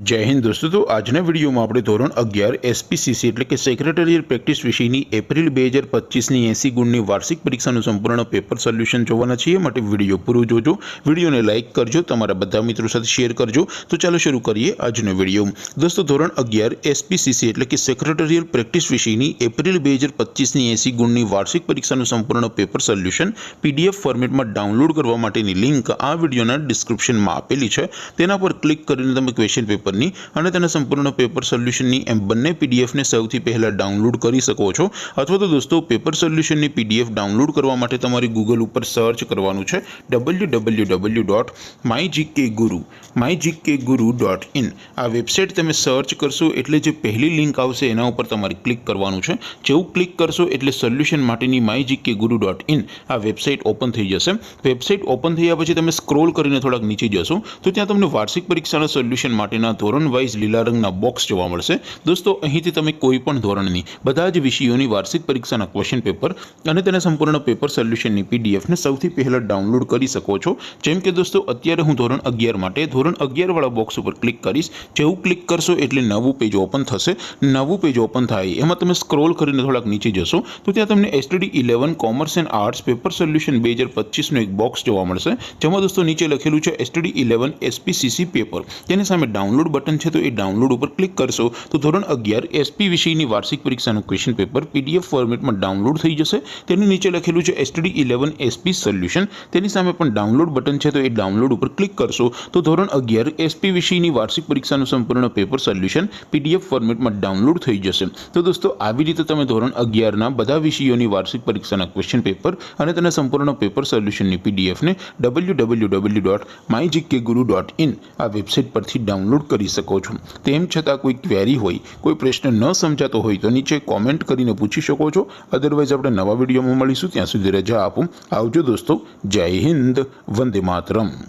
जय हिंद दोस्तों। तो आजना वीडियो में આપણે ધોરણ 11 એસપીસીસી એટલે કે સેક્રેટરીયલ પ્રેક્ટિસ વિષયની એપ્રિલ 2025ની 80 ગુણની વાર્ષિક પરીક્ષાનું સંપૂર્ણ પેપર સોલ્યુશન જોવાના છીએ। માટે વિડીયો પૂરો જોજો, વિડીયોને લાઇક કરજો, તમારા બધા મિત્રો સાથે શેર કરજો। તો ચાલો શરૂ કરીએ આજનો વિડીયો। દોસ્તો ધોરણ 11 એસપીસીસી એટલે કે સેક્રેટરીયલ પ્રેક્ટિસ વિષયની એપ્રિલ 2025ની 80 ગુણની વાર્ષિક પરીક્ષાનું સંપૂર્ણ પેપર સોલ્યુશન પીડીએફ ફોર્મેટમાં ડાઉનલોડ કરવા માટેની લિંક આ વિડીયોના ડિસ્ક્રિપ્શનમાં આપેલી છે। તેના પર ક્લિક કરીને તમે ક્વેશ્ચન પેપર અને તેના સંપૂર્ણ પેપર સોલ્યુશનની એમ બંને પીડીએફને સૌથી પહેલા ડાઉનલોડ કરી શકો છો। અથવા તો દોસ્તો પેપર સોલ્યુશનની પીડીએફ ડાઉનલોડ કરવા માટે તમારે ગૂગલ ઉપર સર્ચ કરવાનું છે www.mygkguru.in। આ વેબસાઇટ તમે સર્ચ કરશો એટલે જે પહેલી લિંક આવશે એના ઉપર તમારે ક્લિક કરવાનું છે। જેવું ક્લિક કરશો એટલે સોલ્યુશન માટેની mygkguru.in આ વેબસાઇટ ઓપન થઈ જશે। વેબસાઇટ ઓપન થયા પછી તમે સ્ક્રોલ કરીને થોડાક નીચે જશો તો ત્યાં તમને વાર્ષિક પરીક્ષાના સોલ્યુશન માટેના ધોરણ વાઇઝ લીલા રંગના બોક્સ જોવા મળશે। દોસ્તો અહીંથી તમે કોઈ પણ ધોરણની બધા જ વિષયોની વાર્ષિક પરીક્ષાના ક્વેશ્ચન પેપર અને તેના સંપૂર્ણ પેપર સોલ્યુશનની પીડીએફને સૌથી પહેલા ડાઉનલોડ કરી શકો છો। જેમ કે દોસ્તો અત્યારે હું ધોરણ 11 માટે ધોરણ 11 વાળા બોક્સ ઉપર ક્લિક કરીશ। જેવું ક્લિક કરશો એટલે નવું પેજ ઓપન થશે। નવું પેજ ઓપન થાય એમાં તમે સ્ક્રોલ કરીને થોડાક નીચે જશો તો ત્યાં તમને STD 11 commerce and arts paper solution 2025નું એક બોક્સ જોવા મળશે। જેમાં દોસ્તો નીચે લખેલું છે એસટીડી 11 એસપીસીસી પેપર। તેની સામે ડાઉનલોડ બટન છે, તો એ ડાઉનલોડ ઉપર ક્લિક કરશો તો ધોરણ 11 એસપી વિષયની વાર્ષિક પરીક્ષાનું ક્વેશ્ચન પેપર પીડીએફ ફોર્મેટમાં ડાઉનલોડ થઈ જશે। તેની નીચે લખેલું છે એસટીડી 11 એસપી સોલ્યુશન। તેની સામે પણ ડાઉનલોડ બટન છે, તો એ ડાઉનલોડ ઉપર ક્લિક કરશો તો ધોરણ 11 એસપી વિષયની વાર્ષિક પરીક્ષાનું સંપૂર્ણ પેપર સોલ્યુશન પીડીએફ ફોર્મેટમાં ડાઉનલોડ થઈ જશે। તો દોસ્તો આવી રીતે તમે ધોરણ 11ના બધા વિષયોની વાર્ષિક પરીક્ષાના ક્વેશ્ચન પેપર અને તેના સંપૂર્ણ પેપર સોલ્યુશનની પીડીએફને www.mygkguru.in આ વેબસાઇટ પરથી ડાઉનલોડ કરી શકો છો। તેમ છતાં કોઈ ક્વેરી હોય, કોઈ પ્રશ્ન ન સમજાતો હોય તો નીચે કોમેન્ટ કરીને પૂછી શકો છો। અદરવાઇઝ આપણે નવા વિડીયોમાં મળીશું, ત્યાં સુધી રજા આપો। આવજો દોસ્તો, જય હિન્દ, વંદે માતરમ।